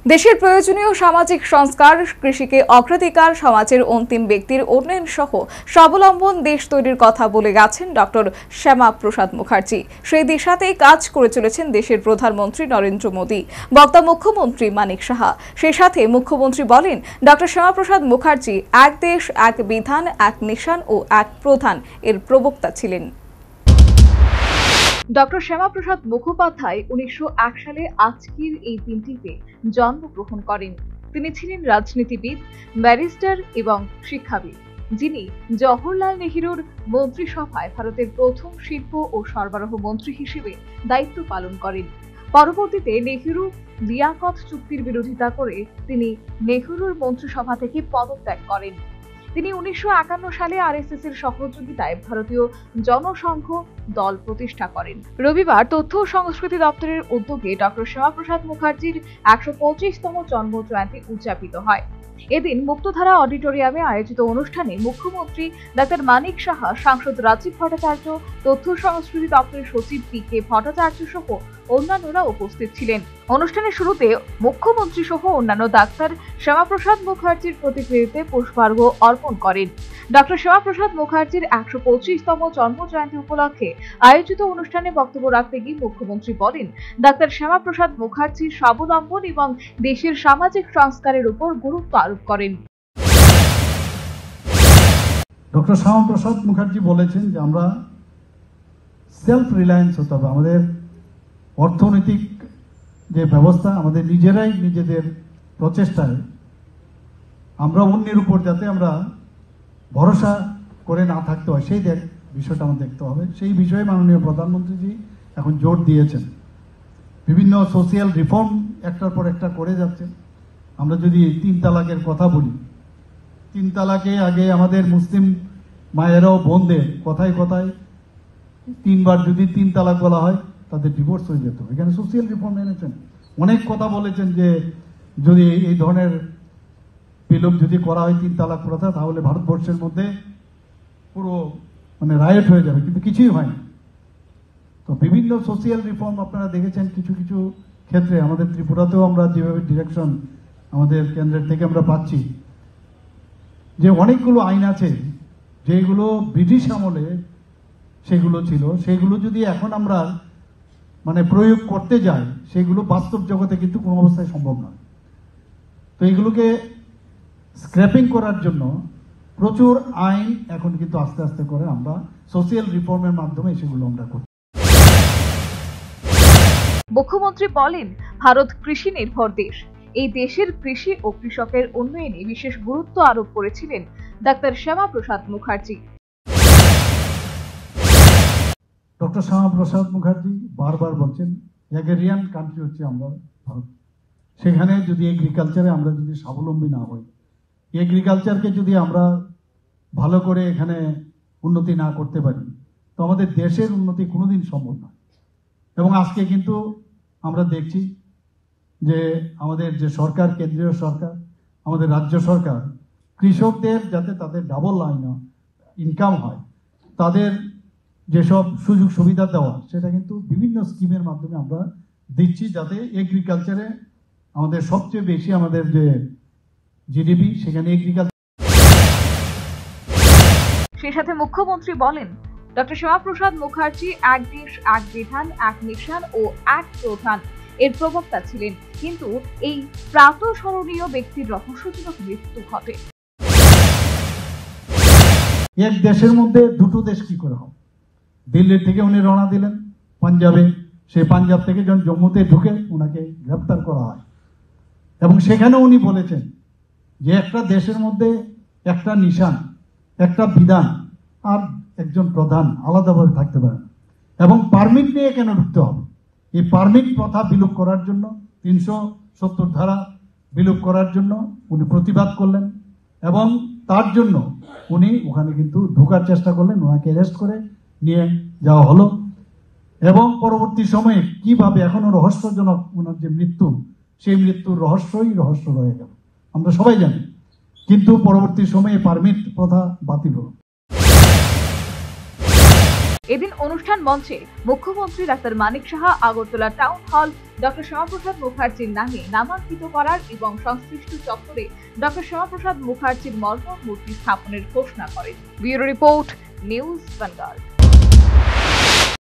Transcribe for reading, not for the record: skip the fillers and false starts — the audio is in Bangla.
দেশের প্রয়োজনীয় সামাজিক সংস্কার, কৃষিকে অগ্রাধিকার, সমাজের অন্তিম ব্যক্তির উন্নয়ন সহ স্বাবলম্বন দেশ তৈরির কথা বলে গেছেন ডক্টর শ্যামা প্রসাদ মুখার্জি। সেই দিশাতেই কাজ করে চলেছেন দেশের প্রধানমন্ত্রী নরেন্দ্র মোদী। বক্তা মুখ্যমন্ত্রী মানিক সাহা। সেই সাথে মুখ্যমন্ত্রী বলেন, ডক্টর শ্যামা প্রসাদ মুখার্জি এক দেশ, এক বিধান, এক নিশান ও এক প্রধান এর প্রবক্তা ছিলেন। ডক্টর শ্যামা প্রসাদ মুখোপাধ্যায় 1901 সালে আজকের এই দিনটিতে জন্মগ্রহণ করেন। তিনি ছিলেন রাজনীতিবিদ, ব্যারিস্টার এবং শিক্ষাবিদ, যিনি জওহরলাল নেহরুর মন্ত্রিসভায় ভারতের প্রথম শিল্প ও সরবরাহ মন্ত্রী হিসেবে দায়িত্ব পালন করেন। পরবর্তীতে নেহরু লিয়াকত চুক্তির বিরোধিতা করে তিনি নেহরুর মন্ত্রিসভা থেকে পদত্যাগ করেন। তিনি 1951 সালে আরএসএস এর সহযোগিতায় ভারতীয় জনসংঘ দল প্রতিষ্ঠা করেন। রবিবার তথ্য ও সংস্কৃতি দপ্তরের উদ্যোগে ডক্টর শ্যামা প্রসাদ মুখার্জির 125তম জন্মজয়ন্তী উদযাপিত হয়। এদিন মুক্তধারা অডিটোরিয়ামে আয়োজিত অনুষ্ঠানে মুখ্যমন্ত্রী ডাক্তার মানিক সাহা, সাংসদ রাজীব ভট্টাচার্য, তথ্য সংস্কৃতি দপ্তরের সচিব পি.কে. ভট্টাচার্য সহ অন্যান্যরা উপস্থিত ছিলেন। অনুষ্ঠানের শুরুতে মুখ্যমন্ত্রী সহ অন্যান্য ডাক্তার শ্যামাপ্রসাদ মুখার্জির প্রতিকৃতিতে পুষ্পার্ঘ্য অর্পণ করেন। ডক্টর শ্যামাপ্রসাদ মুখার্জির 125তম জন্মজয়ন্তী উপলক্ষে আয়োজিত অনুষ্ঠানে বক্তব্য রাখতে গিয়ে মুখ্যমন্ত্রী বলেন, ডাক্তার শ্যামাপ্রসাদ মুখার্জির স্বাবলম্বন এবং দেশের সামাজিক সংস্কারের উপর গুরুত্ব আরোপ করেন। ডক্টর শ্যামাপ্রসাদ মুখার্জি বলেছেন যে আমরা সেলফ রিলায়েন্স হতে হবে। আমাদের অর্থনৈতিক যে ব্যবস্থা, আমাদের নিজেরাই নিজেদের প্রচেষ্টায় আমরা অন্যের উপর যাতে আমরা ভরসা করে না থাকতে হয়, সেই বিষয়টা আমাদের দেখতে হবে। সেই বিষয়ে মাননীয় প্রধানমন্ত্রীজি এখন জোর দিয়েছেন। বিভিন্ন সোশিয়াল রিফর্ম একটার পর একটা করে যাচ্ছেন। আমরা যদি 3 তালাকের কথা বলি, 3 তালাকে আগে আমাদের মুসলিম মায়েরাও বোনদের কথায় কথায় 3 বার যদি 3 তালাক বলা হয় তাদের ডিভোর্স হয়ে যেত। এখানে সোশিয়াল রিফর্ম এনেছেন। অনেক কথা বলেছেন যে যদি এই ধরনের বিলোপ যদি করা হয় 3 তালাক প্রথা, তাহলে ভারতবর্ষের মধ্যে পুরো রায়ট হয়ে যাবে, কিন্তু কিছুই হয়নি। তো বিভিন্ন সোশিয়াল রিফর্ম আপনারা দেখেছেন কিছু কিছু ক্ষেত্রে। আমাদের ত্রিপুরাতেও আমরা যেভাবে ডিরেকশন আমাদের কেন্দ্রের থেকে আমরা পাচ্ছি, যে অনেকগুলো আইন আছে যেগুলো ব্রিটিশ আমলে সেগুলো ছিল, সেগুলো যদি এখন আমরা প্রয়োগ করতে যাই, সেগুলো বাস্তব জগতে কিন্তু কোনো অবস্থায় সম্ভব নয়। তো এগুলোকে স্ক্র্যাপিং করার জন্য প্রচুর আইন এখন কিন্তু আস্তে আস্তে করে আমরা সোশিয়াল রিফর্মের মাধ্যমে সেগুলো আমরা করি। মুখ্যমন্ত্রী বলেন, ভারত কৃষি নির্ভর দেশ। এই দেশের কৃষি ও কৃষকের উন্নয়নে বিশেষ গুরুত্ব আরোপ করেছিলেন ডাক্তার শ্যামা প্রসাদ মুখার্জি। ডক্টর শ্যামা প্রসাদ মুখার্জি বারবার বলছেন, এগ্রিয়ান কান্ট্রি হচ্ছে আমরা ভারত। সেখানে যদি এগ্রিকালচারে আমরা যদি স্বাবলম্বী না হই, এগ্রিকালচারকে যদি আমরা ভালো করে এখানে উন্নতি না করতে পারি, তো আমাদের দেশের উন্নতি কোনোদিন সম্ভব নয়। এবং আজকে কিন্তু আমরা দেখছি যে আমাদের যে সরকার, কেন্দ্রীয় সরকার, আমাদের রাজ্য সরকার কৃষকদের যাতে তাদের ডাবল ইনকাম হয়, তাদের যেসব সুযোগ সুবিধা দেওয়া, সেটা কিন্তু বিভিন্ন স্কিমের মাধ্যমে আমরা দিচ্ছি, যাতে এগ্রিকালচারে আমাদের সবচেয়ে বেশি আমাদের যে জিডিপি, সেখানে এগ্রিকালচার। সেই সাথে মুখ্যমন্ত্রী বলেন, ডক্টর শ্যামা প্রসাদ মুখার্জি এক দেশ, এক বিধান, এক নিশান ও এক প্রধান এর প্রবক্তা ছিলেন। কিন্তু এই প্রাতঃস্মরণীয় ব্যক্তির রহস্যজনক মৃত্যু ঘটে। এক দেশের মধ্যে দুটো দেশ কি করে হবে? দিল্লি থেকে উনি রওনা দিলেন পাঞ্জাবে, সেই পাঞ্জাব থেকে যখন জম্মুতে ঢুকে ওনাকে গ্রেপ্তার করা হয়। এবং সেখানে উনি বলেছেন যে একটা দেশের মধ্যে একটা নিশান, একটা বিধান আর একজন প্রধান আলাদাভাবে থাকতে পারে না। এবং পারমিট নিয়ে কেন ঢুকতে হবে? এই পারমিট প্রথা বিলোপ করার জন্য, 370 ধারা বিলোপ করার জন্য উনি প্রতিবাদ করলেন। এবং তার জন্য উনি ওখানে কিন্তু ঢোকার চেষ্টা করলেন, ওনাকে অ্যারেস্ট করে নিয়ে যাওয়া হলো। এবং পরবর্তী সময়ে কিভাবে এখনো রহস্যজনক ওনার যে মৃত্যু, সেই মৃত্যুর রহস্য রয়ে গেল, আমরা সবাই জানি। কিন্তু পরবর্তী সময়ে পারমিট প্রথা বাতিল হলো। এদিন অনুষ্ঠান মঞ্চে মুখ্যমন্ত্রী doctor Manik Saha Agartala town hall doctor Shyamaprasad মুখার্জির নামে নামাঙ্কিত করার এবং সংশ্লিষ্ট চত্বরে ডক্টর শ্যামাপ্রসাদ মুখার্জির মর্মর মূর্তি স্থাপনের ঘোষণা করেন। Bureau report, news Bengal.